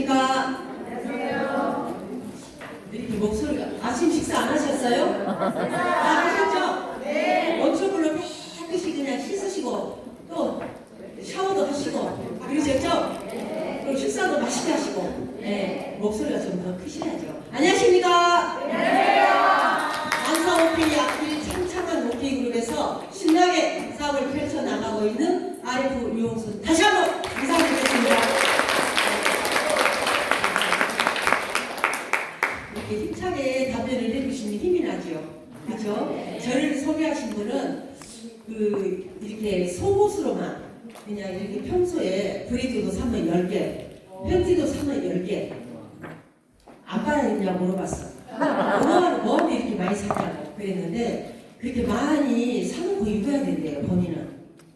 안녕하십니까? 이렇게 목소리가 아침 식사 안 하셨어요? 다 하셨죠? 네. 원초물로 깨끗이 그냥 씻으시고 또 샤워도 하시고 그러셨죠? 그리고 식사도 맛있게 하시고 네. 목소리가 좀 더 크셔야죠. 안녕하십니까? 안녕하세요. 안사오피 악필 창창한 오피 그룹에서 신나게 사업을 펼쳐나가고 있는 RF 유홍순 다시 한번 인사드리겠습니다. 이렇게 힘차게 답변을 해주시니 힘이 나죠. 그렇죠? 저를 소개하신 분은 이렇게 속옷으로만 그냥 이렇게 평소에 브리드도 사면 10개, 팬티도 사면 10개 안 빨아입냐고 물어봤어. 뭐하는데 이렇게 많이 샀냐고 그랬는데 그렇게 많이 사놓고 입어야 된대요, 본인은.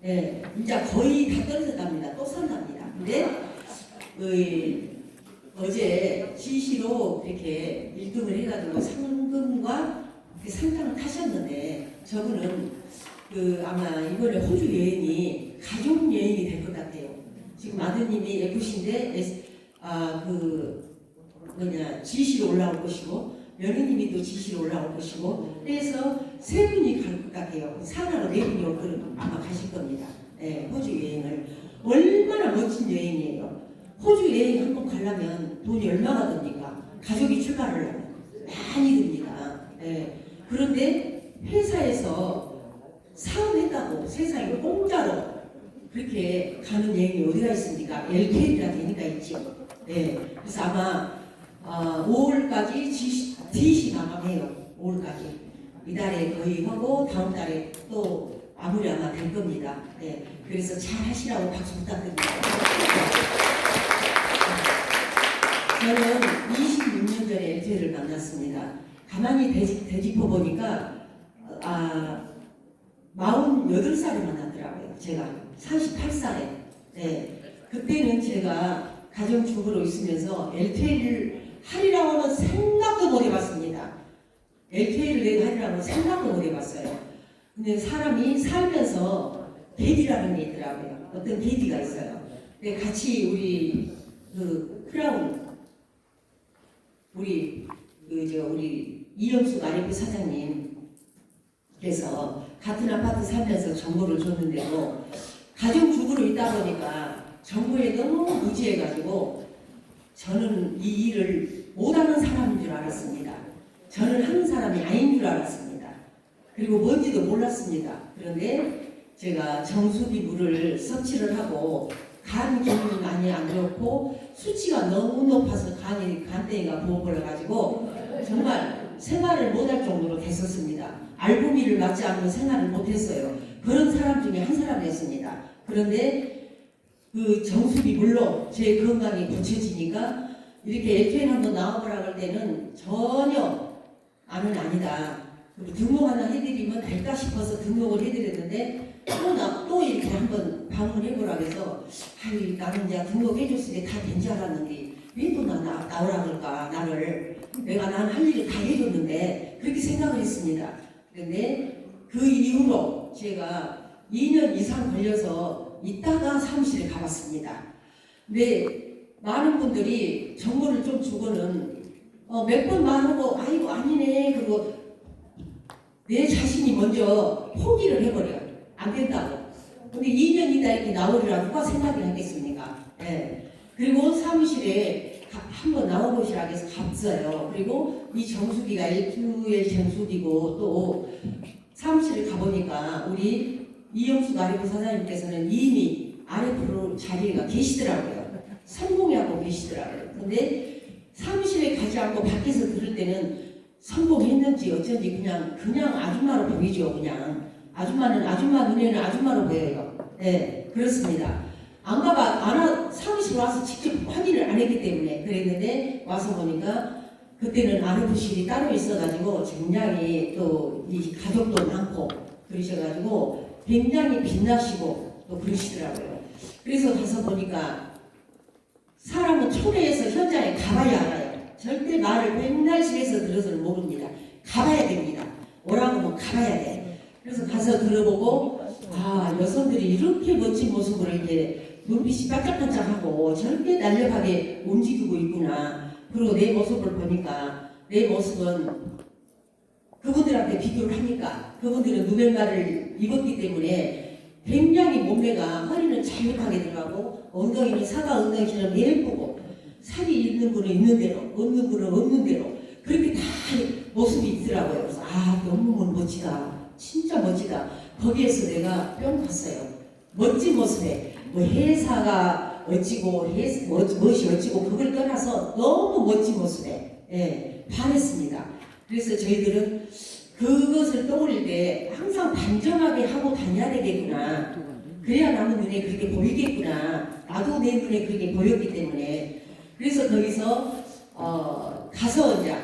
네, 이제 거의 다 떨어졌답니다. 또 산답니다. 근데 어제 GC로 이렇게 1등을 해가지고 상금과 상장을 타셨는데 저분은 아마 이번에 호주 여행이 가족 여행이 될 것 같아요. 지금 아드님이 FC인데 GC로 올라올 것이고 며느님이 또 GC로 올라올 것이고 그래서 세 분이 갈 것 같아요. 산하로 네 분이 아마 가실 겁니다. 네, 호주 여행을. 얼마나 멋진 여행이에요. 호주 여행 한 번 가려면 돈이 얼마나 듭니까? 가족이 출발을 하면 많이 듭니다. 네. 그런데 회사에서 사업했다고 세상에 공짜로 그렇게 가는 여행이 어디가 있습니까? LK라는 데니까 있죠. 네. 그래서 아마 5월까지 DC 마감해요. 5월까지. 이달에 거의 하고 다음 달에 또 마무리 아마 될 겁니다. 네. 그래서 잘 하시라고 박수 부탁드립니다. 저는 26년 전에 LT를 만났습니다. 가만히 되짚어 보니까 48살에 만났더라고요. 제가 38살에. 네. 그때는 제가 가정주부로 있으면서 LT를 하리라고는 생각도 못 해봤습니다. LT를 내가 하리라고는 생각도 못 해봤어요. 근데 사람이 살면서 계기라는 게 있더라고요. 어떤 계기가 있어요. 근데 같이 우리 크라운 우리 이영숙 RF 사장님께서 같은 아파트 살면서 정보를 줬는데도 가정주부로 있다 보니까 정보에 너무 무지해가지고 저는 이 일을 못하는 사람인 줄 알았습니다. 저는 하는 사람이 아닌 줄 알았습니다. 그리고 뭔지도 몰랐습니다. 그런데 제가 정수기 물을 섭취를 하고 간 기능이 많이 안 좋고 수치가 너무 높아서 간땡이가 부어버려가지고 정말 생활을 못할 정도로 됐었습니다. 알부미를 맞지 않고 생활을 못했어요. 그런 사람 중에 한 사람이었습니다. 그런데 그 정수기 물로 제 건강이 고쳐지니까 이렇게 LTN 한번 나와보라 할 때는 전혀 나는 아니다. 등록 하나 해드리면 될까 싶어서 등록을 해드렸는데 또 이렇게 한번 방문해보라 해서 나는 이제 등록해줬으니 다 된 줄 알았는데 왜 또 나오라 그럴까 나는 할 일을 다 해줬는데 그렇게 생각을 했습니다. 그런데 그 이후로 제가 2년 이상 걸려서 있다가 사무실에 가봤습니다. 근데 많은 분들이 정보를 좀 주고는 몇 번 말하고 아이고 아니네 그리고 내 자신이 먼저 포기를 해버려요. 안 된다고. 근데 2년이다 이렇게 나오리라 누가 생각을 하겠습니까? 네. 그리고 사무실에 한번 나와보시라 해서 갔어요. 그리고 이 정수기가 LQ의 정수기고 또 사무실에 가보니까 우리 이영숙 RF 사장님께서는 이미 RF로 자리가 계시더라고요. 성공하고 계시더라고요. 근데 사무실에 가지 않고 밖에서 들을 때는 성공했는지 어쩐지 그냥 아줌마로 보이죠. 그냥 아줌마는 아줌마 눈에는 아줌마로 보여요. 네, 그렇습니다. 사무실 와서 직접 확인을 안 했기 때문에 그랬는데 와서 보니까 그때는 RF실이 따로 있어가지고 굉장히 또 이 가족도 많고 그러셔가지고 굉장히 빛나시고 또 그러시더라고요. 그래서 가서 보니까 사람은 초대해서 현장에 가봐야 알아요. 절대 말을 맨날 집에서 들어서는 모릅니다. 가봐야 됩니다. 오라고 하면 가봐야 돼. 그래서 가서 들어보고 여성들이 이렇게 멋진 모습으로 이렇게 눈빛이 반짝반짝하고 절대 날렵하게 움직이고 있구나. 그리고 내 모습을 보니까 내 모습은 그분들한테 비교를 하니까 그분들은 누벨마를 입었기 때문에 굉장히 몸매가 허리는 자유하게 들어가고 엉덩이는 사과 엉덩이처럼 예쁘고 살이 있는 분은 있는 대로 없는 분은 없는 대로 그렇게 다 모습이 있더라고요. 그래서 너무 멋지다. 진짜 멋지다. 거기에서 내가 뿅 갔어요. 멋진 모습에 뭐 회사가 어찌고 무엇이 어찌고 그걸 떠나서 너무 멋진 모습에 반했습니다. 그래서 저희들은 그것을 떠올릴 때 항상 단정하게 하고 다녀야 되겠구나. 그래야 남의 눈에 그렇게 보이겠구나. 나도 내 눈에 그렇게 보였기 때문에 그래서 거기서 가서 이제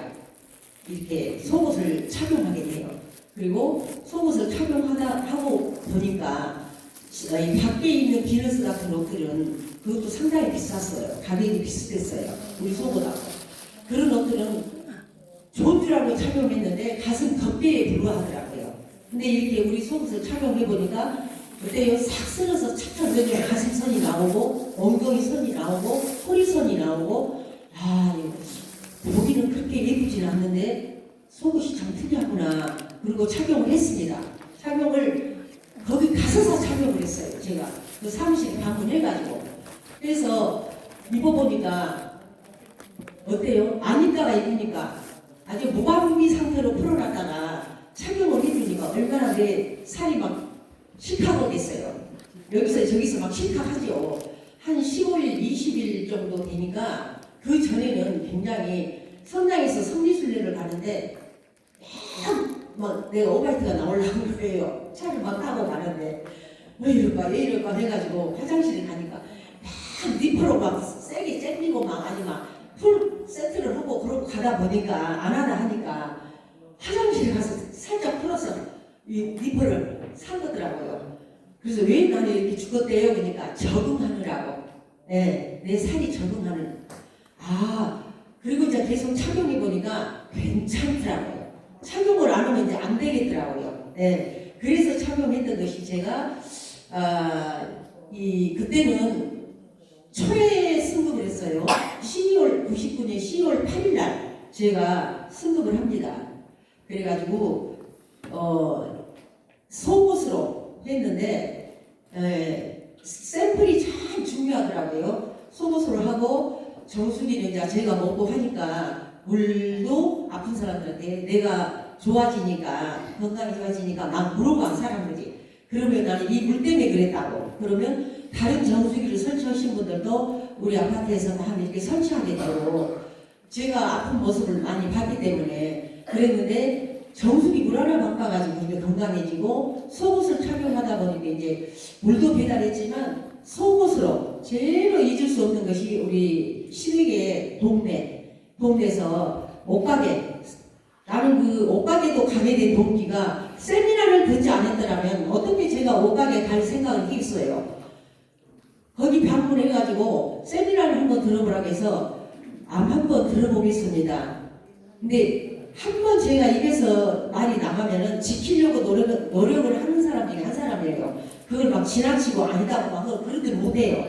이렇게 속옷을 착용하게 돼요. 그리고 속옷을 착용하고 보니까 이 밖에 있는 비너스 같은 옷들은 그것도 상당히 비쌌어요. 가격이 비슷했어요. 우리 속옷하고. 그런 옷들은 좋은 줄 알고 착용했는데 가슴 덮개에 불과하더라고요. 근데 이렇게 우리 속옷을 착용해보니까 어때요? 싹 쓸어서 착착 넣으면 가슴선이 나오고 엉덩이 선이 나오고 허리선이 나오고 보기는 그렇게 예쁘진 않는데 속옷이 참 특이하구나. 그리고 착용을 했습니다. 착용을 거기 가서 착용을 했어요. 제가 그 사무실 방문해가지고 그래서 입어보니까 어때요? 안 입다가 입으니까 아주 무방비 상태로 풀어놨다가 착용을 해주니까 얼마나 내 살이 막 실카거겠어요. 여기서 저기서 막 실카하죠. 한 15일, 20일 정도 되니까 그 전에는 굉장히 성당에서 성지순례를 가는데 막 내가 오바이트가 나오려는 거예요. 차를 막 타고 가는데 왜 이럴까 해가지고 화장실에 가니까 막 니퍼로 막 세게 째리고 막 아니 막 풀 세트를 하고 그러고 가다 보니까 안 하다 하니까 화장실에 가서 살짝 풀어서 이 니퍼를 사거더라고요. 그래서 왜 나는 이렇게 죽었대요? 그러니까 적응하느라고. 네, 내 살이 적응하는. 그리고 이제 계속 착용해 보니까 괜찮더라고요. 착용을 안 하면 이제 안 되겠더라고요. 네, 그래서 착용했던 것이 제가 그때는 초에 승급을 했어요. 99년 12월 8일 날 제가 승급을 합니다. 그래가지고 속옷으로 했는데 샘플이 참 중요하더라고요. 속옷으로 하고 정수기는 이제 제가 먹고 하니까 물도 아픈 사람들한테 내가 좋아지니까 건강이 좋아지니까 막 물어봐 사람들이. 그러면 나는 이 물 때문에 그랬다고. 그러면 다른 정수기를 설치하신 분들도 우리 아파트에서 막 이렇게 설치하게 되고 제가 아픈 모습을 많이 봤기 때문에 그랬는데 정수기 물 하나 바꿔가지고 이제 건강해지고 속옷을 착용하다 보니까 이제 물도 배달했지만 속옷으로 제일 잊을 수 없는 것이 우리 시댁의 동네에서 옷가게 나는 그 옷가게도 가게 된 동기가 세미나를 듣지 않았더라면 어떻게 제가 옷가게 갈 생각을 했어요. 거기 방문해가지고 세미나를 한번 들어보라고 해서 한번 들어보겠습니다. 근데 한번 제가 입에서 말이 나가면은 지키려고 노력을 하는 사람 중에 한 사람이에요. 그걸 막 지나치고 아니다고 막 그렇게 못해요.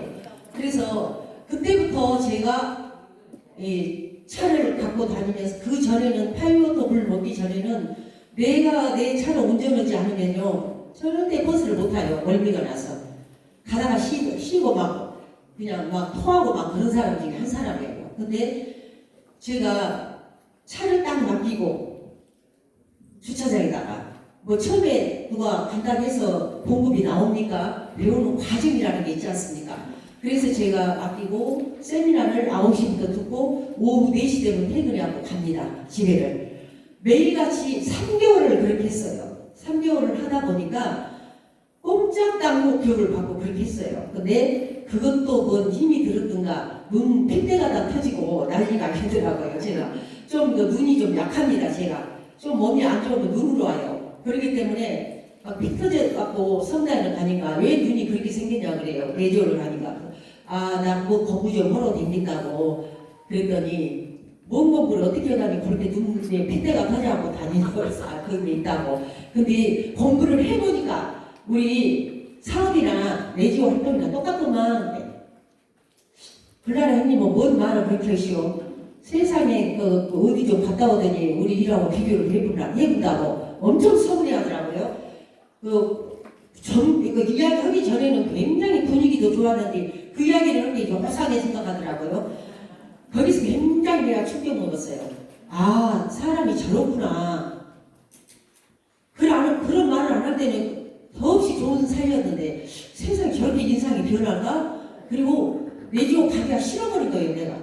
그래서 그때부터 제가 이 차를 갖고 다니면서 그 전에는 파이어터블 먹기 전에는 내가 내 차를 운전하지 않으면요 절대 버스를 못 타요. 멀미가 나서 가다가 쉬고 막 그냥 막 토하고 막 그런 사람 중에 한 사람이에요. 근데 제가 차를 딱 맡기고 주차장에다가 뭐 처음에 누가 간다고 해서 공급이 나옵니까? 배우는 과정이라는 게 있지 않습니까? 그래서 제가 맡기고 세미나를 9시부터 듣고 오후 4시 되면 퇴근하고 갑니다. 집에를. 매일같이 3개월을 그렇게 했어요. 3개월을 하다 보니까 꼼짝도 교육을 받고 그렇게 했어요. 근데 그것도 뭔 힘이 들었던가 눈 핏대가 다 터지고 난리가 나더라고요. 제가 좀 눈이 좀 약합니다. 제가 좀 몸이 안 좋으면 눈으로 와요. 그렇기 때문에 막 피 터져갖고 성당을 가니까 왜 눈이 그렇게 생기냐 그래요. 내조를 하니까 나 뭐 공부 좀 하러 됩니다고 그랬더니 뭔 공부를 어떻게 하다니 그렇게 눈에 핏대가 터져갖고 다니는 거였어. 그런 게 있다고. 근데 공부를 해보니까 우리 사업이나 내지오 활동이나 똑같구만. 불나라 형님은 뭔 말을 그렇게 하시오? 세상에 어디 좀 갔다 오더니 우리 일하고 비교를 해본다고 엄청 서운해하더라고요. 그 이야기 하기 전에는 굉장히 분위기도 좋았는데 그 이야기를 하기 요상하게 생각하더라고요. 거기서 굉장히 내가 충격 먹었어요. 아, 사람이 저렇구나. 그런 말을 안 할 때는 더없이 좋은 사이였는데 세상에 저렇게 인상이 변할까? 그리고 내지고 가기가 싫어버린 거예요, 내가.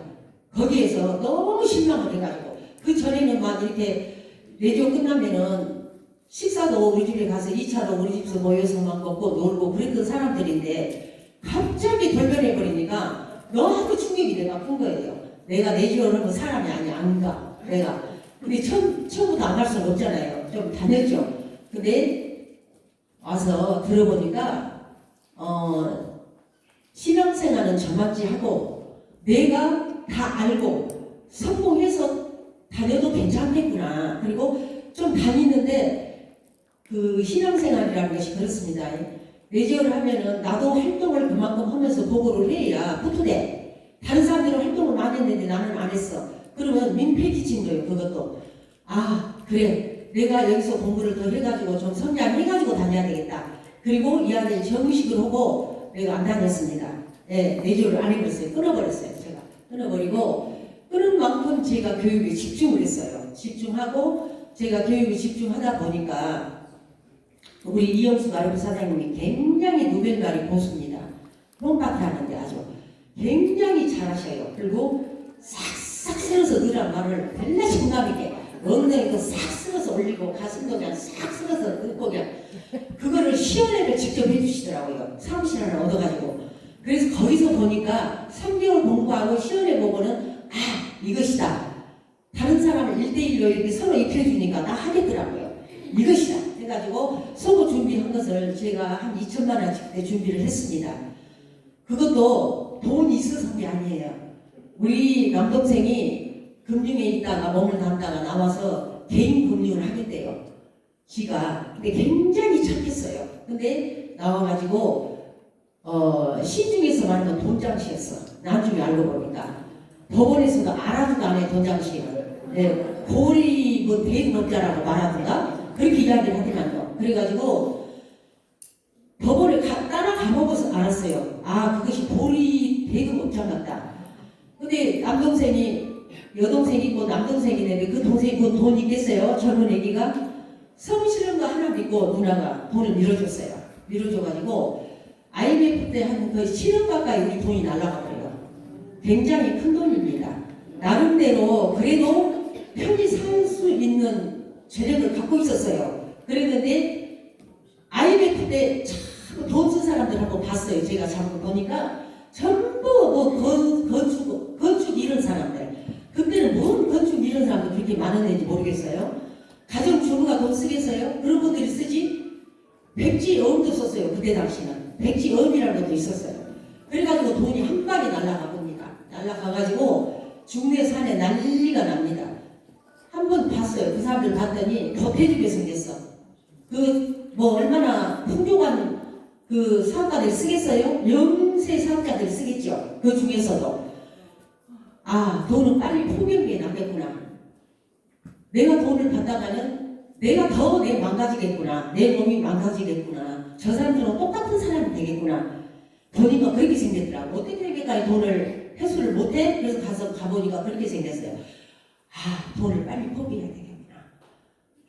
거기에서 너무 실망을 해가지고. 그 전에는 막 이렇게 내지고 끝나면은 식사도 우리 집에 가서 2차로 우리 집에서 모여서 막 먹고 놀고 그랬던 사람들인데 갑자기 돌변해버리니까 너무 충격이 내가 큰 거예요. 내가 내지고는 뭐 사람이 아니야, 안 가. 내가. 근데 처음부터 안 갈 수는 없잖아요. 좀 다녔죠. 근데 와서 들어보니까 신앙생활은 저맞지 하고 내가 다 알고 성공해서 다녀도 괜찮겠구나. 그리고 좀 다니는데 그 신앙생활이라는 것이 그렇습니다. 내지어를 하면은 나도 활동을 그만큼 하면서 보고를 해야 붙으대. 다른 사람들은 활동을 많이 했는데 나는 안 했어. 그러면 민폐기친 거예요. 그것도. 아, 그래. 내가 여기서 공부를 더 해가지고 좀 성장해가지고 다녀야 되겠다. 그리고 이 아들 정식을 하고 내가 안 다녔습니다. 예, 내조를 안 해버렸어요. 끊어버렸어요. 제가. 끊어버리고 끊은 만큼 제가 교육에 집중을 했어요. 집중하고 제가 교육에 집중하다 보니까 우리 이영수 가르부 사장님이 굉장히 노벨가리 고수입니다. 롱바트 하는데 아주 굉장히 잘하셔요. 그리고 싹싹 쓸어서 넣으란 말을 맨날 정감 있게 엉덩이도 싹 쓸어서 올리고 가슴도 그냥 싹 쓸어서 넣고 그냥 그거를 시연회를 직접 해주시더라고요. 사무실 하나 얻어가지고. 그래서 거기서 보니까 3개월 공부하고 시연회 보고는 아, 이것이다. 다른 사람을 1대1로 이렇게 서로 입혀주니까 나 하겠더라고요. 이것이다. 해가지고 서고 준비한 것을 제가 한 2천만 원씩 때 준비를 했습니다. 그것도 돈이 있어서 한 게 아니에요. 우리 남동생이 금융에 있다가 몸을 담다가 나와서 개인 금융을 하겠대요. 지가. 근데 굉장히 착했어요. 근데 나와가지고 시중에서 말하는 돈장시였어. 나중에 알고 보니까 법원에서도 알아주도 안 해. 돈장시를. 네, 고리 뭐 대금업자라고 말하던가 그렇게 이야기를 하더만요. 그래가지고 법원에 따라 가먹어서 알았어요. 아, 그것이 고리 대금업자 같다. 근데 남동생이 여동생이 뭐 남동생이네. 그 동생이 그 돈 있겠어요? 젊은 애기가 성실한 거 하나 믿고 누나가 돈을 밀어줬어요. 밀어줘가지고 IMF 때 한 거의 7억 가까이 우리 돈이 날라가 버려요. 굉장히 큰 돈입니다. 나름대로 그래도 편히 살 수 있는 재력을 갖고 있었어요. 그랬는데 IMF 때 참 돈 쓴 사람들 한번 봤어요. 제가 잠깐 보니까 전부 뭐 건축 이런 사람들. 그때는 뭔 건축 이런 사람들 그렇게 많았는지 모르겠어요. 가정주부가 돈 쓰겠어요? 그런 분들이 쓰지? 백지어음도 썼어요. 그때 당시는. 백지어음이라는 것도 있었어요. 그래가지고 돈이 한 방에 날아가 봅니다. 날아가가지고 중내 산에 난리가 납니다. 한 번 봤어요. 그 사람들 봤더니 겉해지게 생겼어. 뭐 얼마나 풍족한 그 사업가들 쓰겠어요? 영세 사업자들 쓰겠죠. 그 중에서도. 아, 돈은 빨리 포기하게 남겼구나. 내가 돈을 받다가는 내가 더 망가지겠구나. 내 몸이 망가지겠구나. 저 사람들은 똑같은 사람이 되겠구나. 보니까 그렇게 생겼더라고. 어떻게 이렇게까지 돈을 회수를 못해? 그래서 가보니까 그렇게 생겼어요. 아, 돈을 빨리 포기해야 되겠구나.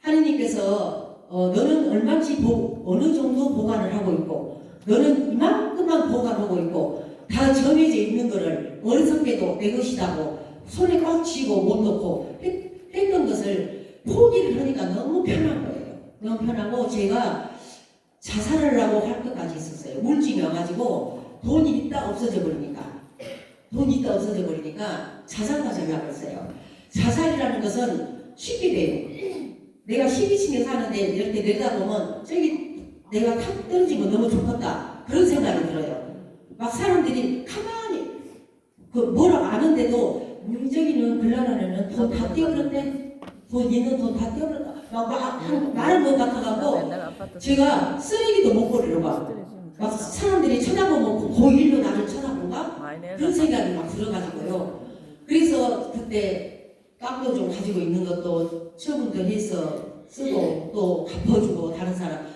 하느님께서 너는 얼마치 어느 정도 보관을 하고 있고 너는 이만큼만 보관하고 있고 다 정해져 있는 거를 어리석게도 내 것이다고 손에 꽉 쥐고 못 놓고 했던 것을 포기를 하니까 너무 편한 거예요. 너무 편하고 제가 자살을 하고 할 것까지 있었어요. 우울증이 와가지고 돈이 있다 없어져 버리니까 자살까지 하려고 했어요. 자살이라는 것은 쉽게 돼요. 내가 12층에 사는데 이렇게 내려다보면 저기 내가 탁 떨어지면 너무 좋겠다 그런 생각이 들어요. 막 사람들이 가만히 뭐라고 아는데도 문정이는 글라라는 돈 다 떼어버렸대. 돈 있는 돈 다 떼어버렸다. 막 말은 것 같아가고 제가 쓰레기도 못 버리러 가. 막 사람들이 쳐다보면 고1로 나를 쳐다본가? 많이 그런 내려가. 생각이 막 들어가지고요. 그래서 그때 땅도 좀 가지고 있는 것도 처분도 해서 쓰고 또 갚아주고 다른 사람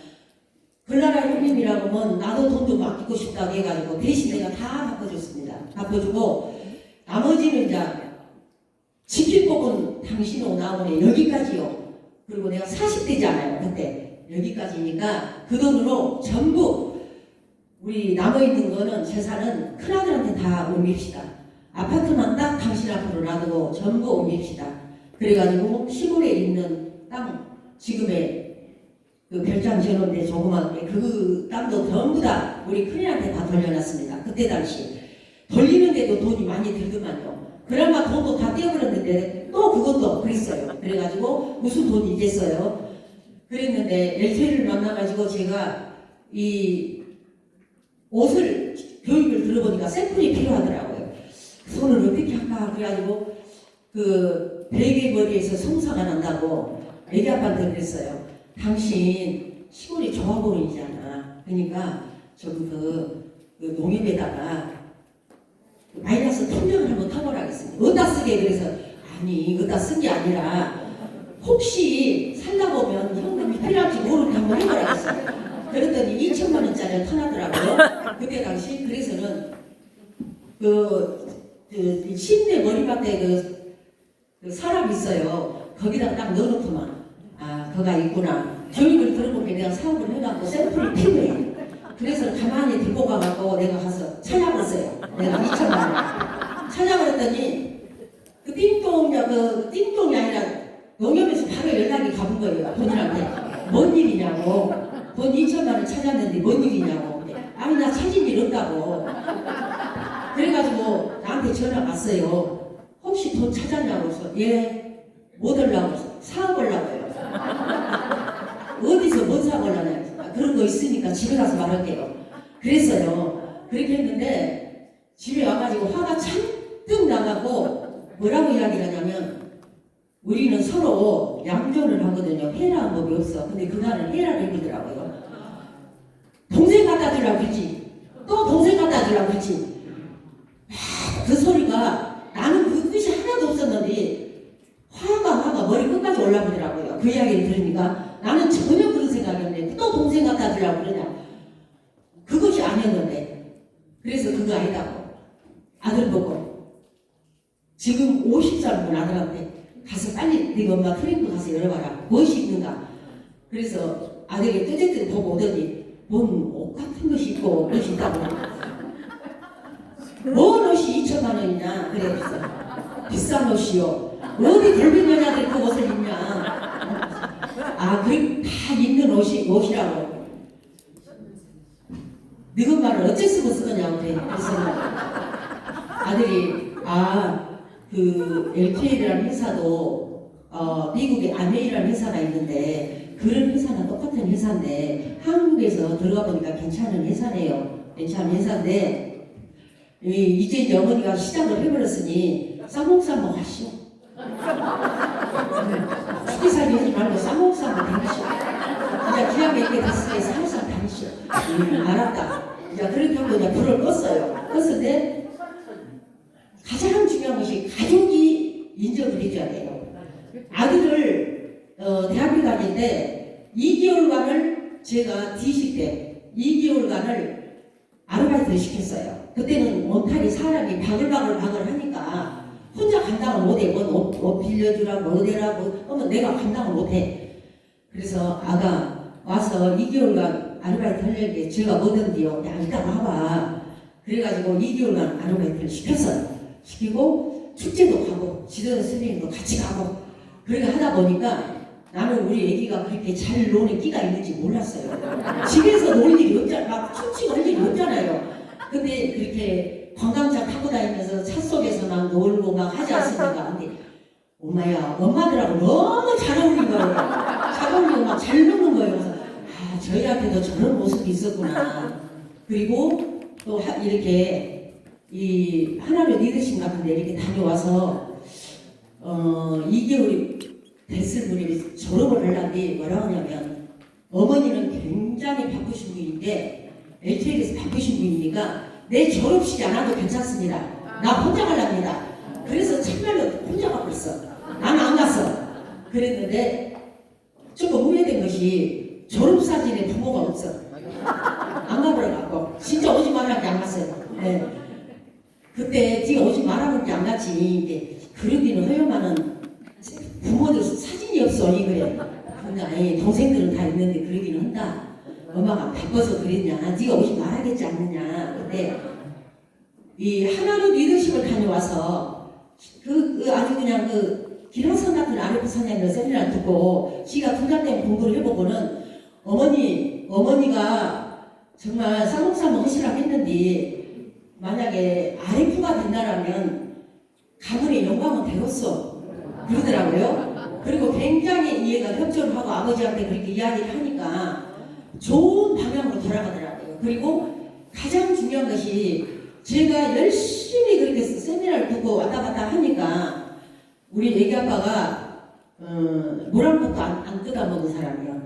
글라라 형님이라고 하면 나도 돈도 맡기고 싶다고 해가지고 대신 내가 다 갚아줬습니다. 갚아주고 나머지는 이제 지킬 법은 당신은 나오네 여기까지요. 그리고 내가 40대잖아요 그때 여기까지니까 그 돈으로 전부 우리 남아있는 거는 재산은 큰아들한테 다 옮깁시다. 아파트만 딱 당신 앞으로 놔두고 전부 옮깁시다. 그래가지고 시골에 있는 땅 지금의 그 별장 지어놓은데 조그맣게 그 땅도 전부 다 우리 큰애한테 다 돌려놨습니다. 그때 당시 돌리는데도 돈이 많이 들더만요. 그나마 돈도 다 떼어버렸는데 또 그것도 그랬어요. 그래가지고 무슨 돈이 있겠어요. 그랬는데 LTE를 만나가지고 제가 이 옷을 교육을 들어보니까 샘플이 필요하더라고요. 손을 어떻게 할까 그래가지고 그 베개 머리에서 송사가 난다고 애기 아빠한테 그랬어요. 당신 시골이 조합원이잖아. 그러니까 저기 그 농협에다가 마이너스 통장을 한번 타보라겠습니다. 어디다 쓰게 그래서 아니 어디다 쓴 게 아니라 혹시 살다 보면 현금이 필요할지 모르게 한번 해보라겠어요. 그랬더니 2천만 원짜리를 터나더라고요. 그때 당시 그래서는 그 침대 머리맡에 그 서랍 있어요. 거기다 딱 넣어놓고만 아 거가 있구나. 교육을 들어보면 내가 사업을 해갖고 샘플이 필요해. 그래서 가만히 들고 가갖고 내가 가서 찾아봤어요. 내가 2천만 원 찾아버렸더니 그 띵동이 아니라 농협에서 바로 연락이 가본 거예요. 본인한테 뭔 일이냐고. 돈 2천만 원 찾았는데 뭔 일이냐고. 아니 나 찾은 일 없다고. 그래가지고 나한테 전화 왔어요. 혹시 돈 찾았냐고 해서 예, 뭐 들라고 해서 사업하려고요. 어디서 뭔 사업하려냐. 그런 거 있으니까 집에 가서 말할게요. 그랬어요. 그렇게 했는데 집에 와가지고 화가 잔뜩 나가고 뭐라고 이야기를 하냐면 우리는 서로 양존을 하거든요. 해라는 법이 없어. 근데 그날은 해라를 해보더라고요. 동생 갖다 주려고 그랬지. 또 동생 갖다 주려고 그랬지. 그 소리가 나는 그 뜻이 하나도 없었는데 화가 머리 끝까지 올라오더라고요. 그 이야기를 들으니까 나는 전혀 그런 생각이 없는데 또 동생 갖다 주려고 그러냐. 그것이 아니었는데 그래서 그거 아니다고 아들 보고 지금 50살 된 아들한테 가서 빨리 네가 엄마 트랭크 가서 열어봐라. 무엇이 있는가. 그래서 아들이 뜨뜻뜨뜻 보고 오더니 뭔 옷 같은 것이 있고 옷이 있다고. 뭔 옷이 2천만 원이냐. 그래 비싼 옷이요. 어디 젊은 여자들이 그 옷을 입냐. 아 그래 다 입는 옷이라고. 너희 말을 어째 쓰냐고 그래. 그래서 아들이 그 LTE라는 회사도 미국에 아메이라는 회사가 있는데 그런 회사는 똑같은 회사인데 한국에서 들어가 보니까 괜찮은 회사네요. 괜찮은 회사인데 이제 어머니가 시작을 해버렸으니 쌍목쌍목 하시오. 축기살이 하지 말고 쌍목쌍목 다니시오. 이제 기왕에 이렇게 됐으니 살살 다니시오. 알았다. 이제 그렇게 하고 이제 불을 껐어요. 껐는데 가장 중요한 것이 가족이 인정을 해줘야 돼요. 아들을 대학교 다닐 때 2개월간을 제가 뒤식 때 2개월간을 아르바이트를 시켰어요. 그때는 원탈이 사람이 바글바글 하니까 혼자 감당을 못해. 뭐 빌려주라 뭐 어디라 뭐 하면 내가 감당을 못해. 그래서 아가 와서 2개월간 아르바이트 하려는데 제가 뭐든지요. 야 이따가 와봐. 그래가지고 2개월간 아르바이트를 시켰어요. 시키고 축제도 가고 지도자 선생님도 같이 가고 그렇게 하다 보니까 나는 우리 애기가 그렇게 잘 노는 끼가 있는지 몰랐어요. 집에서 놀 일이 없잖아요. 막 춤추고 할 일이 없잖아요. 근데 그렇게 관광차 타고 다니면서 차 속에서 막 놀고 막 하지 않습니까? 근데 엄마야 엄마들하고 너무 잘 어울리는 거예요. 잘 어울리고 막 잘 노는 거예요. 그래서 저희한테도 저런 모습이 있었구나. 그리고 또 이렇게 이 하나로 리더십 같은데 이렇게 다녀와서 2개월이 됐을 분이 졸업을 하려는데 뭐라고 하냐면 어머니는 굉장히 바쁘신 분인데 LTL에서 바쁘신 분이니까 내 졸업식이 안 와도 괜찮습니다. 나 혼자 가랍니다. 그래서 참말로 혼자 가고 있어. 나는 안 갔어. 그랬는데 조금 후회된 것이 졸업사진에 부모가 없어. 안 가버려갖고 진짜 오지 말라고 안 갔어요. 네. 그때 네가 오지 말라고 안 갔지. 이제 그러기는 허용하는 부모들 사진이 없어. 이 그래. 근데 아니 동생들은 다 있는데 그러기는 한다. 엄마가 바빠서 그랬냐. 네가 오지 말아야겠지 않느냐. 근데 이 하나로 리더십을 다녀와서 아주 그냥 기랑선 같은 RF 선생님의 세미나를 듣고 지가 분장 때문에 공부를 해보고는 어머니가 정말 쌍둥쌍둥 하시라고 했는데 만약에 RF가 된다라면 가문의 영광은 되었어 그러더라고요. 그리고 굉장히 이해가 협조하고 아버지한테 그렇게 이야기를 하니까 좋은 방향으로 돌아가더라고요. 그리고 가장 중요한 것이 제가 열심히 그렇게 세미나를 두고 왔다 갔다 하니까 우리 애기 아빠가 물 한 컵도 안 뜯어 먹은 사람이야.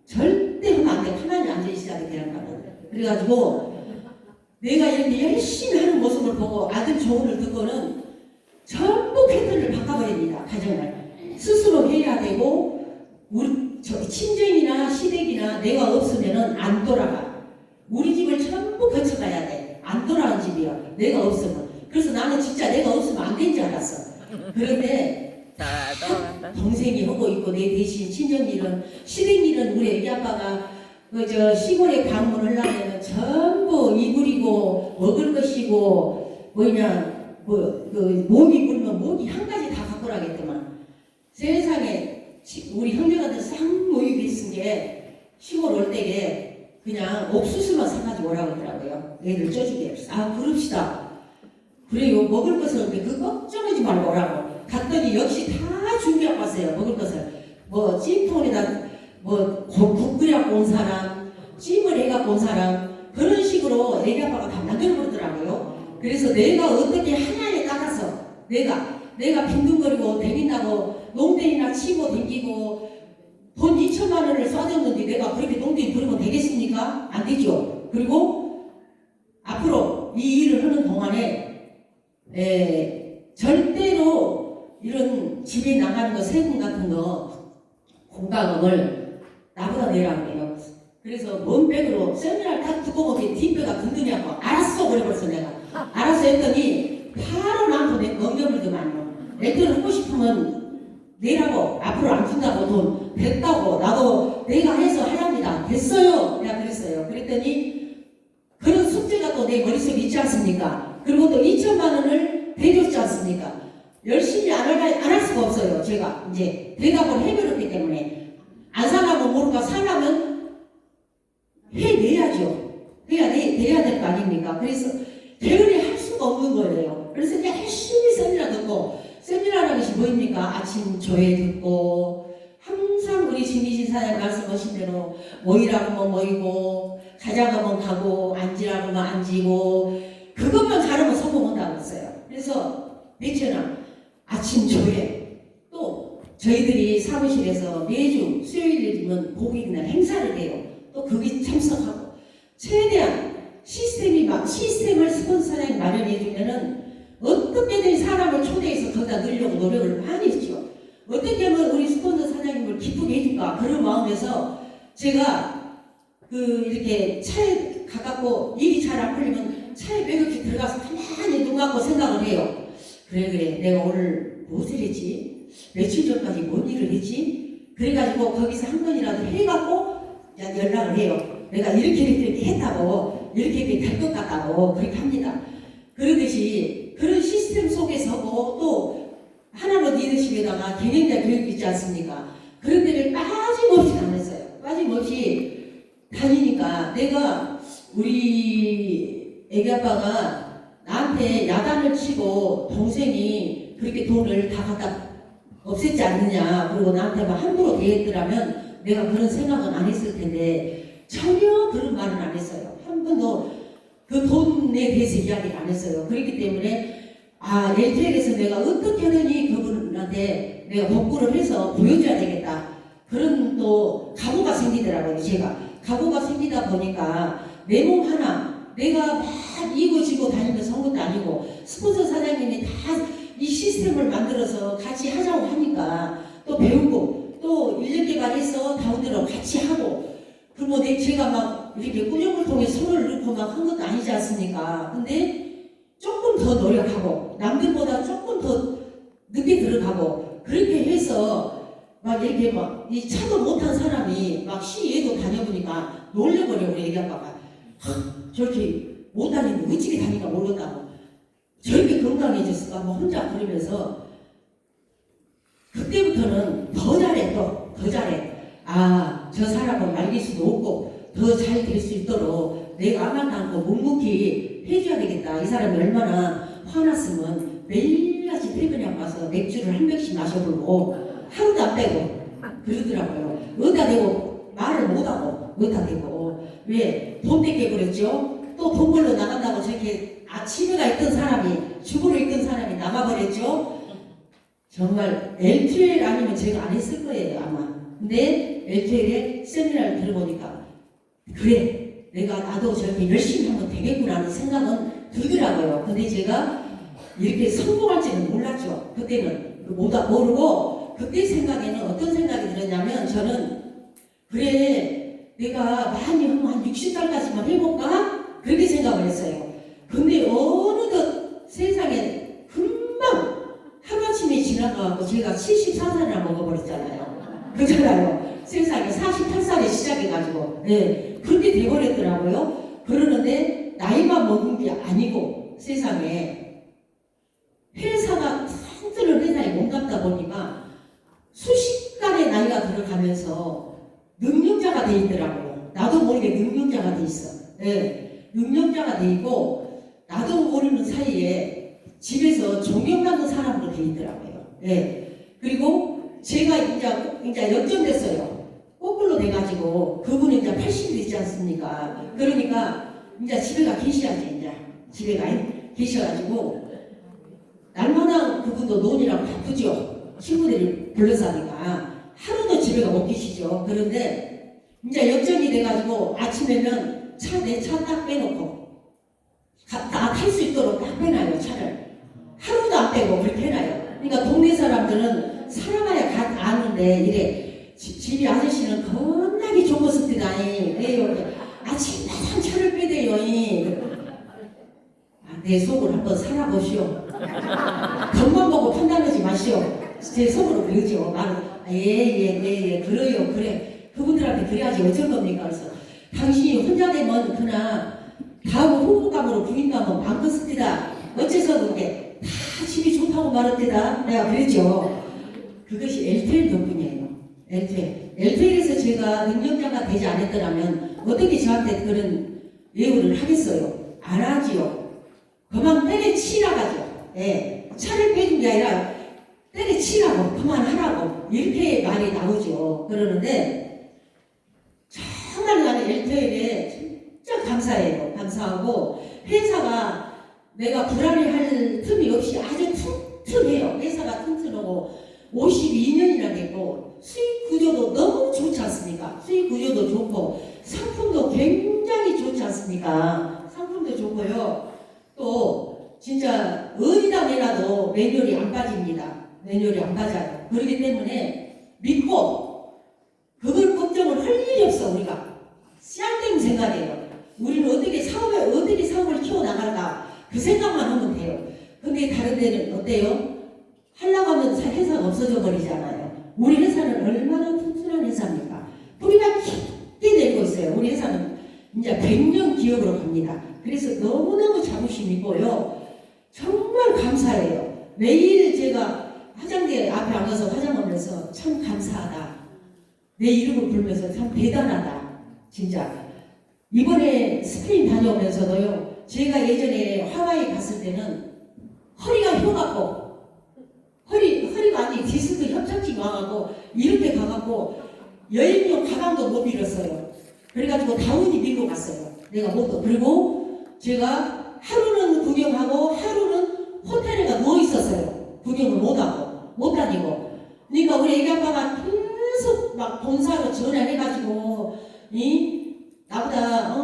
절대 하면 안 돼. 가만히 앉아 있어야 돼. 대학가는. 그래가지고 내가 이렇게 열심히 하는 모습을 보고 아들 조언을 듣고는 전부 패턴을 바꿔버립니다. 가정을 스스로 해야 되고 우리 친정이나 시댁이나 내가 없으면은 안 돌아가. 우리 집을 전부 거쳐가야 돼. 안 돌아간 집이야. 내가 없으면. 그래서 나는 진짜 내가 없으면 안 된 줄 알았어. 그런데 동생이 하고 있고 내 대신 친정일은 시댁일은 우리 애기 아빠가 시골에 방문을 하려면 전부 이불이고 먹을 것이고 모기 물면 모기 한 가지 다 갖고 라겠더만. 세상에 우리 형제가들 쌍 모이게 있은 게 시골 올 때에 그냥 옥수수만 사가지고 오라고 하더라고요. 애들 쪄주게. 아 그럽시다. 그래요. 먹을 것을 그 걱정하지 말고 오라고. 갔더니 역시 다 준비하고 왔어요. 먹을 것을. 찜통에다 국 끓여갖고 온 사람, 찜을 해갖고 온 사람, 그런 식으로 애기 아빠가 다 만들어버리더라고요. 그래서 내가 어떻게 하냐에 따라서 내가 빈둥거리고 다닌다고 농대이나 치고 다니고 돈 2천만 원을 쏴줬는데 내가 그렇게 농대에 부르면 되겠습니까? 안 되죠. 그리고 앞으로 이 일을 하는 동안에 절대로 이런 집에 나가는 거 세금 같은 거 공과금을 나보다 내라고 해요. 그래서 먼 백으로 세미나를 딱 듣고 보니 뒷배가 든든하고 알았어 그래버렸어 내가. 알았어 했더니 바로 나한테 넘겨버리더만요. 애들 하고 싶으면 내라고 앞으로 안 준다고 돈 됐다고 나도 내가 해서 하랍니다. 됐어요. 내가 그랬어요. 그랬더니 그런 숙제가 또 내 머릿속에 있지 않습니까? 그리고 또 2천만 원을 대줬지 않습니까? 열심히 안 할 수가 없어요. 제가 이제 대답을 해버렸기 때문에 안 살라고 모르고 살라면 해내야죠. 내야 될 거 아닙니까? 그래서 게으리 할 수가 없는 거예요. 그래서 열심히 세미나 듣고 세미나라는 것이 뭐입니까? 아침 조회 듣고 항상 우리 진미진 사장님 말씀하신 대로 모이라고 모이고 가자고 가고 앉으라고 앉이고 그것만 잘하면 성공한다고 했어요. 그래서 며칠나 아침 조회 또 저희들이 사무실에서 매주 수요일이면 고객이나 행사를 해요. 또 거기 참석하고 최대한 시스템을 스폰서 사장이 마련해 주면은 어떻게든 사람을 초대해서 거기다 넣으려고 노력을 많이 했죠. 어떻게 하면 우리 스폰서 사장님을 기쁘게 해줄까 그런 마음에서 제가 이렇게 차에 가깝고 일이 잘 안 풀리면 차에 매겁게 들어가서 가만히 눈 감고 생각을 해요. 그래 내가 오늘 무엇을 했지? 며칠 전까지 뭔 일을 했지? 그래가지고 거기서 한 번이라도 해갖고 연락을 해요. 내가 이렇게 했다고 이렇게 될 것 같다고 그렇게 합니다. 그러듯이 그런 시스템 속에서고 또 하나로 리더십에다가 개념자 교육이 있지 않습니까? 그런 데를 빠짐없이 다녔어요. 빠짐없이 다니니까 내가 우리 애기 아빠가 나한테 야단을 치고 동생이 그렇게 돈을 다 갖다 없앴지 않느냐 그리고 나한테 막 함부로 대했더라면 내가 그런 생각은 안 했을 텐데 전혀 그런 말은 안 했어요. 한 번도 그 돈에 대해서 이야기를 안 했어요. 그렇기 때문에 LTL에서 내가 어떻게 하느니 그분한테 내가 복구를 해서 보여줘야 되겠다. 그런 또 각오가 생기더라고요. 제가 각오가 생기다 보니까 내 몸 하나 내가 막 이고지고 다니면서 한 것도 아니고 스폰서 사장님이 다 이 시스템을 만들어서 같이 하자고 하니까 또 배우고 또 인력 개발해서 다운들하고 같이 하고 그리고 제가 막 이렇게 꾸역을 통해 손을 넣고 막 한 것도 아니지 않습니까? 근데 조금 더 노력하고 남들보다 조금 더 늦게 들어가고 그렇게 해서 막 이렇게 막 이 차도 못한 사람이 막 시외도 다녀보니까 놀래버려 우리 애기 아빠가 저렇게 못 다니는데 어찌게 다니까 모르겠다고 저렇게 건강해졌을까 뭐 혼자 그러면서 그때부터는 더 잘해 더 잘해 아 저 사람은 말릴 수도 없고 더 잘 될 수 있도록 내가 아무것도 않고 묵묵히 해줘야 되겠다 이 사람이 얼마나 화났으면 매일같이 퇴근하고 가서 맥주를 한 병씩 마셔보고 하루도 안 빼고 그러더라고요. 어디다 대고 말을 못하고 어디다 대고 왜 돈 뺏게 그랬죠? 또 돈 벌러 나간다고 저렇게 아침에가 있던 사람이 죽으러 있던 사람이 남아버렸죠? 정말 LTL 아니면 제가 안 했을 거예요 아마. 근데 LTL에 세미나를 들어보니까 그래 내가 나도 저렇게 열심히 하면 되겠구나 하는 생각은 들더라고요. 근데 제가 이렇게 성공할지는 몰랐죠. 그때는 모르고 그때 생각에는 어떤 생각이 들었냐면 저는 그래 내가 많이 하면 한 60살까지만 해볼까? 그렇게 생각을 했어요. 근데 어느덧 세상에 금방 하루아침에 지나가고 제가 74살이나 먹어버렸잖아요. 그렇잖아요. 세상에 48살에 시작해가지고 네, 그렇게 돼버렸더라고요. 그러는데 나이만 먹은 게 아니고 세상에 회사가 튼튼한 회사에 몸담다 보니까 수십간의 나이가 들어가면서 능력자가 돼 있더라고요. 나도 모르게 능력자가 돼 있어. 네, 능력자가 돼 있고 나도 모르는 사이에 집에서 존경받는 사람으로 돼 있더라고요. 네. 그리고 제가 이제 역전됐어요. 거꾸로 돼가지고 그분이 이제 80이 됐지 않습니까? 그러니까 이제 집에 가 계셔야지 이제 집에 가 계셔가지고 날마다 그분도 논이랑 바쁘죠. 친구들이 불러서 하니까 하루도 집에 가 못 계시죠. 그런데 이제 역전이 돼가지고 아침에는 내 차 딱 빼놓고 다 탈 수 있도록 딱 빼놔요 차를. 하루도 안 빼고 그렇게 해놔요. 그러니까 동네 사람들은 살아봐야 아는데 이래 집이 아저씨는 겁나게 좋겠습니다니 왜요? 아침마다 차를 빼대요. 내 속을 한번 살아보시오. 겉만 보고 판단하지 마시오. 제 속으로 그러죠. 나는 예 그래요 그래 그분들한테 그래야지 어쩔 겁니까? 그래서 당신이 혼자 되면 그나 다음 후보감으로 부인감은 많겠습니다. 어째서 그게 다 집이 좋다고 말했대다. 내가 그랬죠. 그것이 LTL 덕분이에요. LTL에서 제가 능력자가 되지 않았더라면 어떻게 저한테 그런 예우를 하겠어요? 안 하지요. 그만 때려치라가죠. 예. 차를 빼준 게 아니라 때려치라고 그만하라고 이렇게 말이 나오죠. 그러는데 정말 나는 LTL에 진짜 감사해요. 감사하고 회사가 내가 불안해할 틈이 없이 아주 튼튼해요. 회사가 튼튼하고 52년이나 됐고 수익 구조도 너무 좋지 않습니까? 수익 구조도 좋고 상품도 굉장히 좋지 않습니까? 상품도 좋고요. 또 진짜 어디다 내놔도 매뉴얼이 안 빠집니다. 매뉴얼이 안 빠져요. 그렇기 때문에 믿고 그걸 걱정을 할 일이 없어. 우리가 쌍땡 생각해요. 우리는 어떻게 사업을 키워나갈까 그 생각만 하면 돼요. 근데 다른 데는 어때요? 하려고 하면 회사가 없어져 버리잖아요. 우리 회사는 얼마나 튼튼한 회사입니까? 뿌리가 깊게 내리고 있어요. 우리 회사는 이제 100년 기업으로 갑니다. 그래서 너무너무 자부심 있고요. 정말 감사해요. 매일 제가 화장대 앞에 앉아서 화장하면서 참 감사하다. 내 이름을 부르면서 참 대단하다. 진짜. 이번에 스페인 다녀오면서도요. 제가 예전에 하와이 갔을 때는 허리가 휘어갖고 허리가 아니 디스크 협착증 와갖고 이렇게 가갖고 여행용 가방도 못 밀었어요. 그래가지고 다운이 밀고 갔어요. 내가 못. 그리고 제가 하루는 구경하고 하루는 호텔에 가 누워 있었어요. 구경을 못하고 못 다니고. 그러니까 우리 애기 아빠가 계속 막 본사로 전화해가지고 나보다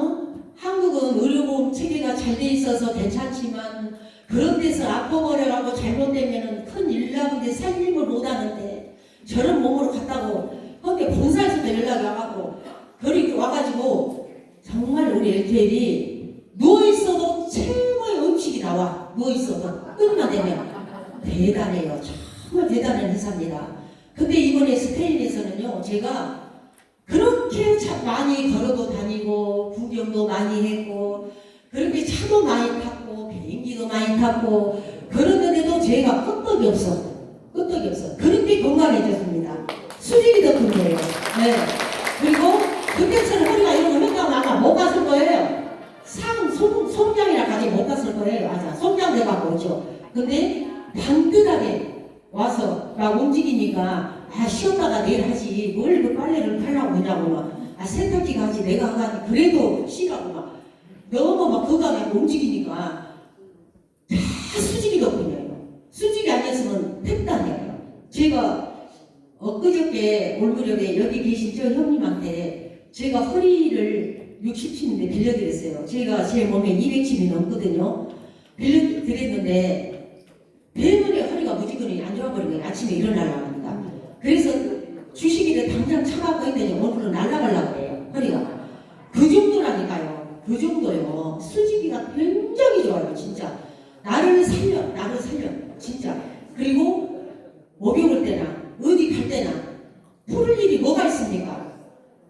한국은 의료보험 체계가 잘 돼 있어서 괜찮지만 그런 데서 아파버려가고 잘못되면은 큰일 나는데 살림을 못하는데 저런 몸으로 갔다고 근데 본사에서도 연락이 와가지고 그리 와가지고 정말 우리 LTL이 누워있어도 최고의 음식이 나와. 누워있어도 끝만 되면 대단해요. 정말 대단한 회사입니다. 근데 이번에 스페인에서는요 제가 그렇게 참 많이 걸어도 다니고 구경도 많이 했고 그렇게 차도 많이 탔고 비행기도 많이 탔고 그러는데도 제가 끄떡이 없어. 끄떡이 없어. 그렇게 건강해졌습니다. 수직이 더 큰 거예요. 네. 그리고 그때처럼 허리가 이런 거 했다고 아마 못 갔을 거예요. 송장이랑 같이 못 갔을 거예요. 맞아. 송장 돼가고 오죠. 근데 반듯하게 와서 막 움직이니까 쉬었다가 내일 하지 뭘 그 빨래를 하려고 하냐고 막 세탁기가 하지 내가 하니 그래도 쉬라고 막 너무 막 건강하게 움직이니까 다 수직이 덕분이에요. 수직이 아니었으면 택도 아니에요. 제가 엊그저께 올 무렵에 여기 계신 저 형님한테 제가 허리를 60층인데 빌려드렸어요. 제가 제 몸에 200층이 넘거든요. 빌려드렸는데 배문에 허리가 무지근히 안 좋아버린 거예요. 아침에 일어나려고 합니다. 그래서 주식이를 당장 차갖고 했더니 오늘은 날아가려고 해요. 허리가. 그 정도라니까요. 그 정도요. 수직이가 굉장히 좋아요. 진짜. 나를 살려. 진짜. 그리고 목욕을 때나 어디 갈 때나 풀을 일이 뭐가 있습니까?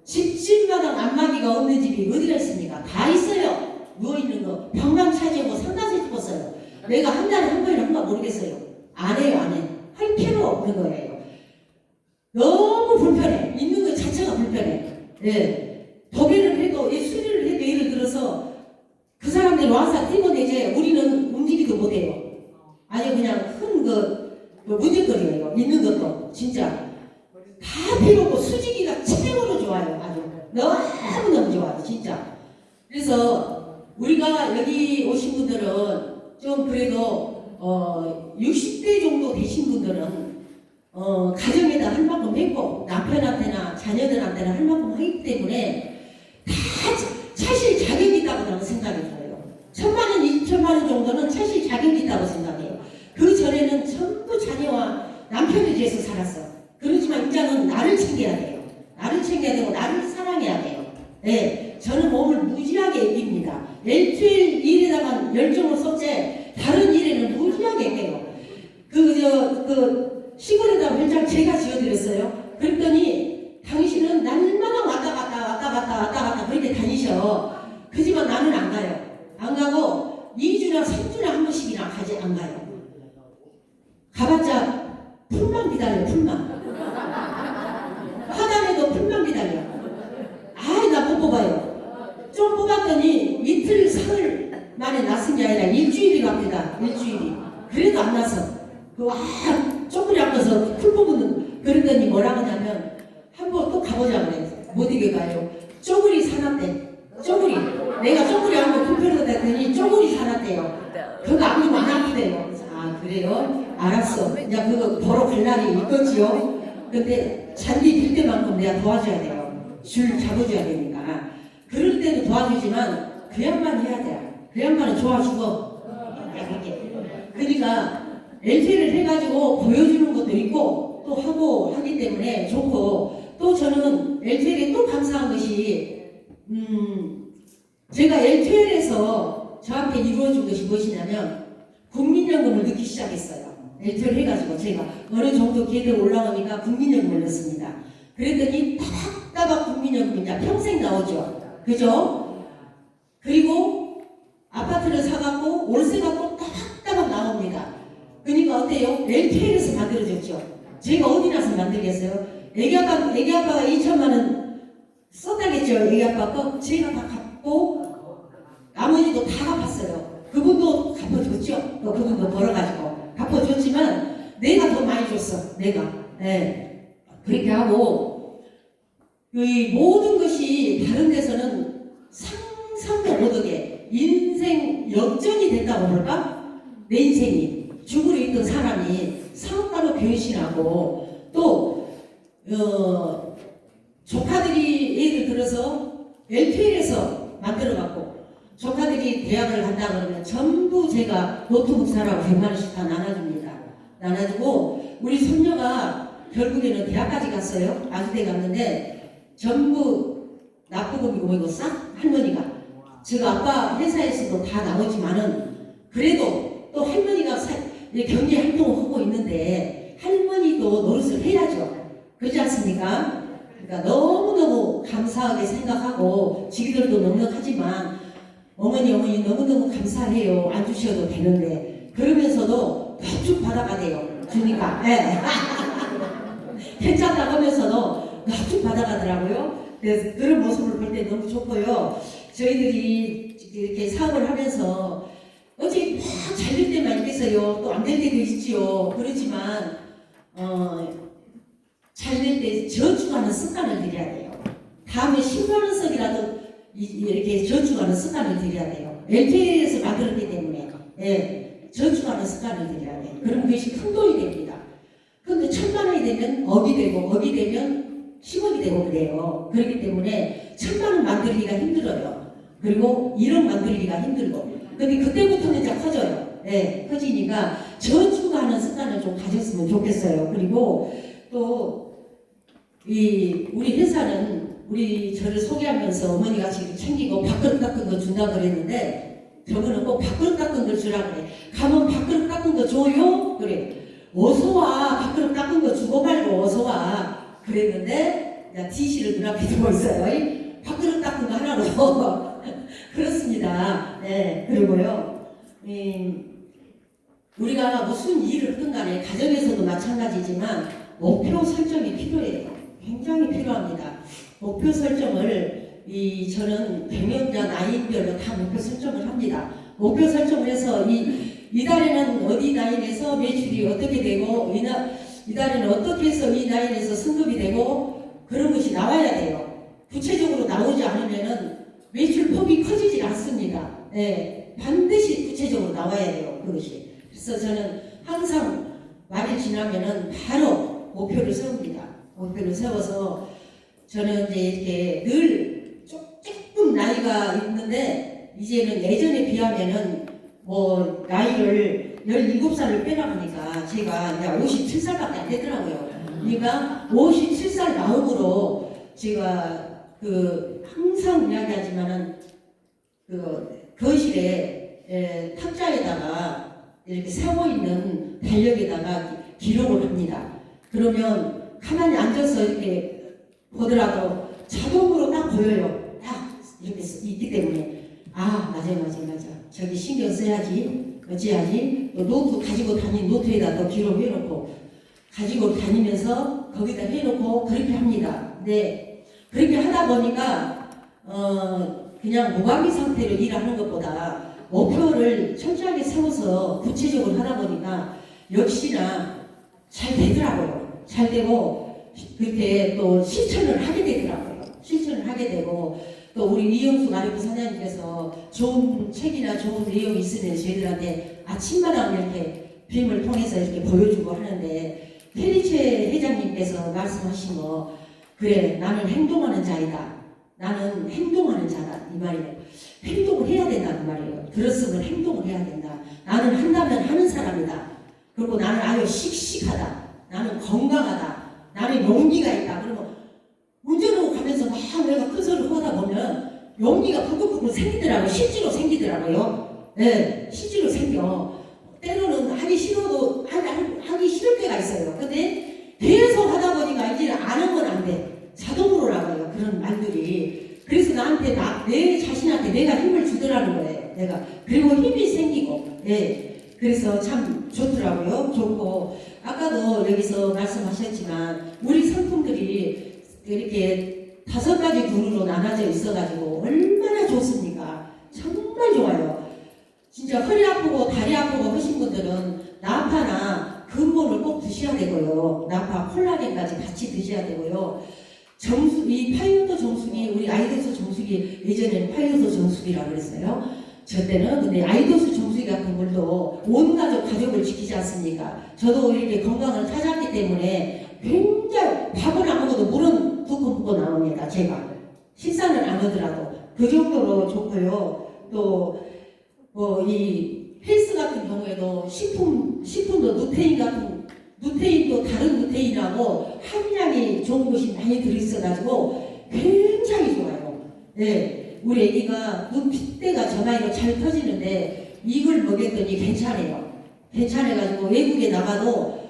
집집마다 안마기가 없는 집이 어디가 있습니까? 다 있어요. 누워있는 거. 벽만 차지하고 상가서 죽었어요. 내가 한 달에 한 번이나 한가 모르겠어요. 안 해요, 안 해. 할 필요 없는 거예요. 너무 불편해. 있는 것 자체가 불편해. 예. 도배를 해도, 수리를 해도 예를 들어서 그 사람들이 와서 뛰면 이제 우리는 움직이도 못해요. 아주 그냥 큰 문제거리예요. 있는 것도. 진짜. 다 필요 없고 수직이가 최고로 좋아요. 아주. 너무너무 좋아요. 진짜. 그래서 우리가 여기 오신 분들은 좀 그래도 60대 정도 되신 분들은 가정에다 할 만큼 했고 남편한테나 자녀들한테나 할 만큼 하기 때문에 다 차실 자격이 있다고 저는 생각이 들어요. 1,000만 원, 2천만 원 정도는 차실 자격이 있다고 생각해요. 그 전에는 전부 자녀와 남편에 대해서 살았어. 그렇지만 이제는 나를 챙겨야 돼요. 나를 챙겨야 되고 나를 사랑해야 돼요. 네, 저는 몸을 무지하게 애깁니다. 일주일 일에다만 열정을 쏟지 다른 일에는 무지하게 애겨요. 시골에다 별장 제가 지어드렸어요. 그랬더니 당신은 날마다 왔다 갔다 그렇게 다니셔. 그지만 나는 안 가요. 안 가고 2주나 3주나 한 번씩이나 가지 안 가요. 가봤자 풀만 기다려. 풀만. 화단에도 풀만 기다려. 나 못 뽑아요. 좀 뽑았더니 이틀 사흘 만에 났은 게 아니라 일주일이 갑니다. 일주일이. 그래도 안 나서 쪼그리 앉아서 풀 뽑는 그랬더니 뭐라 하냐면 한번 또 가보자 그래. 못 이겨가요. 쪼그리 사놨대. 쪼그리. 내가 쪼그리 앉고 풀펴서 됐더니 쪼그리 사놨대요. 그거 아프면 안 아프대요. 그래요? 알았어. 이제 그거 보러 갈 날이 있겠지요. 근데 잔디 빌 때만큼 내가 도와줘야 돼요. 줄 잡아줘야 되니까. 그럴 때도 도와주지만 그 양반 해야 돼. 그 양반은 좋아 죽어. 그러니까 LT를 해가지고 보여주는 것도 있고 또 하고 하기 때문에 좋고 또 저는 LTL에 또 감사한 것이 제가 LTL에서 저한테 이루어준 것이 무엇이냐면 국민연금을 넣기 시작했어요. LTL 해가지고 제가 어느 정도 기회가 올라가니까 국민연금을 넣습니다. 그랬더니 따박따박 국민연금이 이제 평생 나오죠. 그죠? 그리고 아파트를 사갖고 월세가 또 따박따박 나옵니다. 그러니까 어때요? LTL에서 만들어졌죠. 제가 어디 나서 만들겠어요? 애기 아빠가 2천만 원 썼다겠죠. 애기 아빠 거 제가 다 갚고 나머지도 다 갚았어요. 그분도 갚아줬죠. 그분도 벌어가지고 갚아줬지만 내가 더 많이 줬어. 내가. 네. 그렇게 하고 이 모든 것이 다른 데서는 상상도 못하게 인생 역전이 됐다고 그럴까? 내 인생이 죽으러 있던 사람이 사업가로 변신하고 또 조카들이 예를 들어서 LTL에서 만들어갖고 조카들이 대학을 간다 그러면 전부 제가 노트북 사라고 100만 원씩 다 나눠줍니다. 나눠주고 우리 손녀가 결국에는 대학까지 갔어요. 아주대 갔는데 전부 납부금이고 뭐이고 싹 할머니가. 제가 아빠 회사에서도 다 나오지만은 그래도 또 할머니가 경제 활동을 하고 있는데 할머니도 노릇을 해야죠. 그렇지 않습니까? 그러니까 너무너무 감사하게 생각하고 지기들도 넉넉하지만 어머니 너무너무 감사해요. 안 주셔도 되는데 그러면서도 쭉 받아가대요. 주니까 괜찮다고 하면서도 쭉 받아가더라고요. 그래서 그런 모습을 볼 때 너무 좋고요. 저희들이 이렇게 사업을 하면서 어떻게 잘 될 때만 있겠어요. 또 안 될 때도 있지요. 그렇지만 잘 될 때 저축하는 습관을 들여야 돼요. 다음에 10만 원씩이라도 이렇게 저축하는 습관을 들여야 돼요. LTA에서 만들었기 때문에 저축하는 습관을 들여야 돼요. 그럼 그것이 큰 돈이 됩니다. 그런데 1000만 원이 되면 억이 되고 억이 되면 10억이 되고 그래요. 그렇기 때문에 1000만 원 만들기가 힘들어요. 그리고 1억 만들기가 힘들고. 근데 그때부터는 이제 커져요. 커지니까 저축하는 습관을 좀 가졌으면 좋겠어요. 그리고 또 우리 회사는 저를 소개하면서 어머니가 지금 챙기고 밥그릇 닦은 거 준다고 그랬는데 저거는 꼭 밥그릇 닦은 걸 주라 그래. 가면 밥그릇 닦은 거 줘요? 그래. 어서 와. 밥그릇 닦은 거 주고 말고 어서 와. 그랬는데 DC를 눈앞에 두고 있어요. 밥그릇 닦은 거 하나로. 그렇습니다. 그리고요. 우리가 무슨 일을 하든 간에 가정에서도 마찬가지지만 목표 설정이 필요해요. 굉장히 필요합니다. 목표 설정을 저는 경영자 나이별로 다 목표 설정을 합니다. 목표 설정을 해서 이 달에는 어디 라인에서 매출이 어떻게 되고 이 달에는 어떻게 해서 이 라인에서 승급이 되고 그런 것이 나와야 돼요. 구체적으로 나오지 않으면은 매출 폭이 커지질 않습니다. 반드시 구체적으로 나와야 돼요. 그것이. 그래서 저는 항상 말이 지나면은 바로 목표를 세웁니다. 목표를 세워서 저는 이제 이렇게 늘 조금 나이가 있는데 이제는 예전에 비하면은 뭐 나이를 17살을 빼라보니까 제가 이제 57살밖에 안 되더라고요. 그러니까 57살 마음으로 제가 항상 이야기하지만은 거실에 탁자에다가 이렇게 세워 있는 달력에다가 기록을 합니다. 그러면 가만히 앉아서 이렇게 보더라도 자동으로 딱 보여요. 딱 이렇게 있기 때문에 맞아. 저기 신경 써야지. 어찌하지? 또 노트 가지고 다니는 노트에다 또 기록해놓고 가지고 다니면서 거기다 해놓고 그렇게 합니다. 근데 그렇게 하다 보니까 그냥 무방비 상태로 일하는 것보다 목표를 철저하게 세워서 구체적으로 하다 보니까 역시나 잘 되더라고요. 잘 되고 그렇게 또 실천을 하게 되더라고요. 실천을 하게 되고 또 우리 이영수 마리부 사장님께서 좋은 책이나 좋은 내용이 있으면 저희들한테 아침마다 이렇게 빔을 통해서 이렇게 보여주고 하는데 페리체 회장님께서 말씀하신 거 그래 나는 행동하는 자이다. 나는 행동하는 자다. 이 말이에요. 행동을 해야 된다는 말이에요. 들었으면 행동을 해야 된다. 나는 한다면 하는 사람이다. 그리고 나는 아주 씩씩하다. 나는 건강하다. 나는 용기가 있다. 그러면 운전하고 가면서 막 내가 큰 소리를 하다 보면 용기가 부글부글 생기더라고요. 실제로 생기더라고요. 실제로 생겨. 때로는 하기 싫어도 하기 싫을 때가 있어요. 근데 계속 하다 보니까 이제 아는 건 안 돼. 자동으로 나가요. 그런 말들이. 그래서 나한테 내 자신한테 내가 힘을 주더라는 거예요. 내가. 그리고 힘이 생기고. 그래서 참 좋더라고요. 좋고 아까도 여기서 말씀하셨지만 우리 상품들이 이렇게 5가지 그룹으로 나눠져 있어가지고 얼마나 좋습니까? 정말 좋아요. 진짜 허리 아프고 다리 아프고 하신 분들은 나파나 근본을 꼭 드셔야 되고요. 나파, 콜라겐까지 같이 드셔야 되고요. 이 파이오도 정수기, 우리 아이도스 정수기, 예전에는 파이오도 정수기라고 그랬어요. 저 때는 근데 아이도스 정수기 같은 걸로 온 가족을 지키지 않습니까? 저도 이렇게 건강을 찾았기 때문에 굉장히 밥을 안 먹어도 물은 두 컵 먹고 나옵니다. 제가 식사는 안 하더라도 그 정도로 좋고요. 또 이 헬스 같은 경우에도 식품도 누테인도 다른 누테인하고 함량이 좋은 것이 많이 들어있어가지고 굉장히 좋아요. 네, 우리 애기가 눈 핏대가 저 나이로 잘 터지는데 이걸 먹였더니 괜찮아요. 괜찮아가지고 외국에 나가도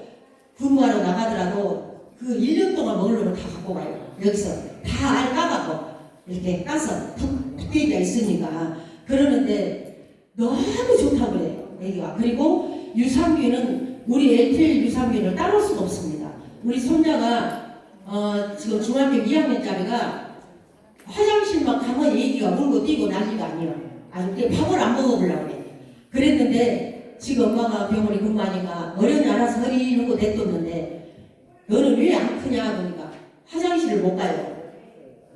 근무하러 나가더라도 그 1년 동안 먹으려면 다 갖고 가요. 여기서 다 알 까가고 이렇게 까서 두께가 있으니까 그러는데 너무 좋다고 그래요. 애기가. 그리고 유산균은 우리 LTL 유산균을 따를 수가 없습니다. 우리 손자가 지금 중학교 2학년짜리가 화장실만 가면 애기가 울고 뛰고 난리가 아니에요. 아주 밥을 안 먹어보려고 그래. 그랬는데 지금 엄마가 병원에 근무하니까 어련히 알아서 허리하고 냅뒀는데 너는 왜 안 크냐 그러니까 화장실을 못 가요.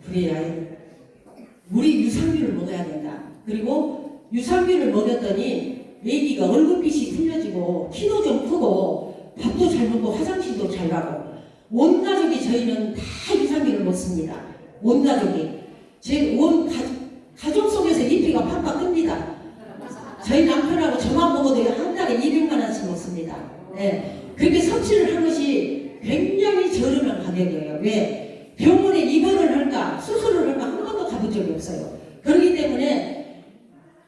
그래야 우리 유산균을 먹어야 된다. 그리고 유산균을 먹였더니 애기가 얼굴빛이 틀려지고 키도 좀 크고 밥도 잘 먹고 화장실도 잘 가고 온 가족이 저희는 다 유산균을 먹습니다. 온 가족이 제 온 가족 속에서 이피가 팍팍 뜹니다. 저희 남편하고 저만 먹어도 한 달에 200만 원씩 먹습니다. 네. 그렇게 섭취를 한 것이 굉장히 저렴한 가격이에요. 왜? 병원에 입원을 할까 수술을 할까 한 번도 가본 적이 없어요. 그렇기 때문에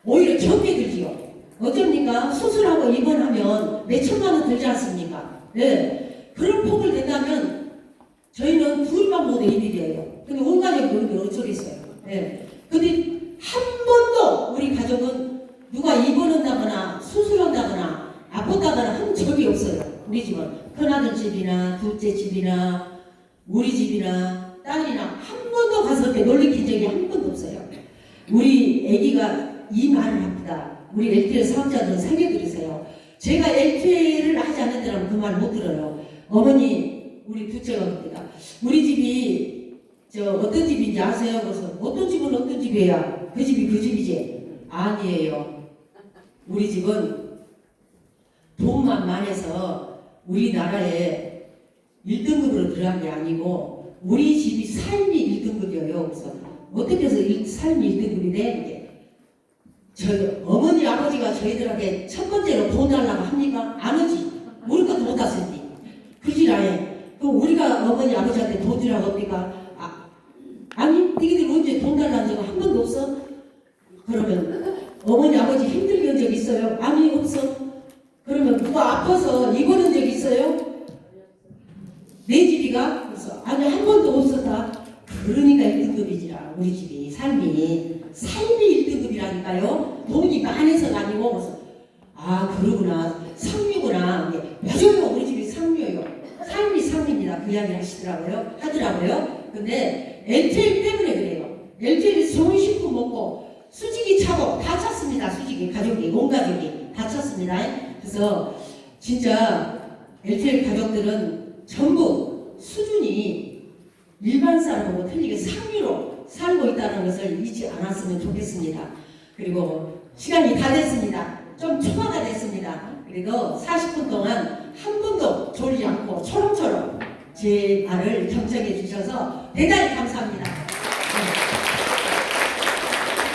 오히려 적게 들지요. 어쩝니까? 수술하고 입원하면 몇 천만 원 들지 않습니까? 네. 그런 폭을 낸다면 저희는 둘만 먹어도 이득이에요. 근데 온 가족이 그런데 어쩌겠어요. 네. 근데 한 번도 우리 가족은 누가 입원한다거나 수술한다거나 아팠다거나 한 적이 없어요. 우리 집은 큰아들 집이나 둘째 집이나 우리 집이나 딸이나 한 번도 가서 이렇게 놀래킨 적이 한 번도 없어요. 우리 애기가 이 말을 합니다. 우리 LTL 사업자들은 새겨드리세요. 제가 LTL을 하지 않는 데라면 그 말 못 들어요. 어머니 우리 둘째가 그럽니다. 우리 집이 어떤 집인지 아세요? 그래서 어떤 집은 어떤 집이에요? 그 집이 그 집이지? 아니에요. 우리 집은 돈만 많아서 우리나라에 1등급으로 들어간 게 아니고 우리 집이 삶이 1등급이에요. 그래서 어떻게 해서 삶이 1등급이 돼? 저희 어머니 아버지가 저희들한테 첫 번째로 돈 달라고 합니까? 안 하지. 우리가 돈 땄을지. 그지 않아요. 그럼 우리가 어머니 아버지한테 돈 주라고 합니까? 아니 니들 언제 돈 달라는 적 한 번도 없어? 그러면 어머니 아버지 힘들게 한 적 있어요? 아니 없어. 그러면 누가 아파서 입원한 적 있어요? 내 집이가? 그래서 아니 한 번도 없었다. 그러니까 1등급이지라 우리 집이 삶이 1등급이라니까요. 돈이 많아서가 아니고 그래서 그러구나 상류구나. 맞아요. 우리 집이 상류예요. 삶이 상류입니다. 그 이야기 하더라고요. 근데 LTL 때문에 그래요. LTL 좋은 식품 먹고 수직이 차고 다 찼습니다. 수직이 가족이 온 가족이 다 찼습니다. 그래서 진짜 LTL 가족들은 전부 수준이 일반 사람하고 틀리게 상류로 살고 있다는 것을 잊지 않았으면 좋겠습니다. 그리고 시간이 다 됐습니다. 좀 초과가 됐습니다. 그래도 40분 동안 한 번도 졸지 않고 초롱초롱 제 말을 경청해 주셔서 대단히 감사합니다.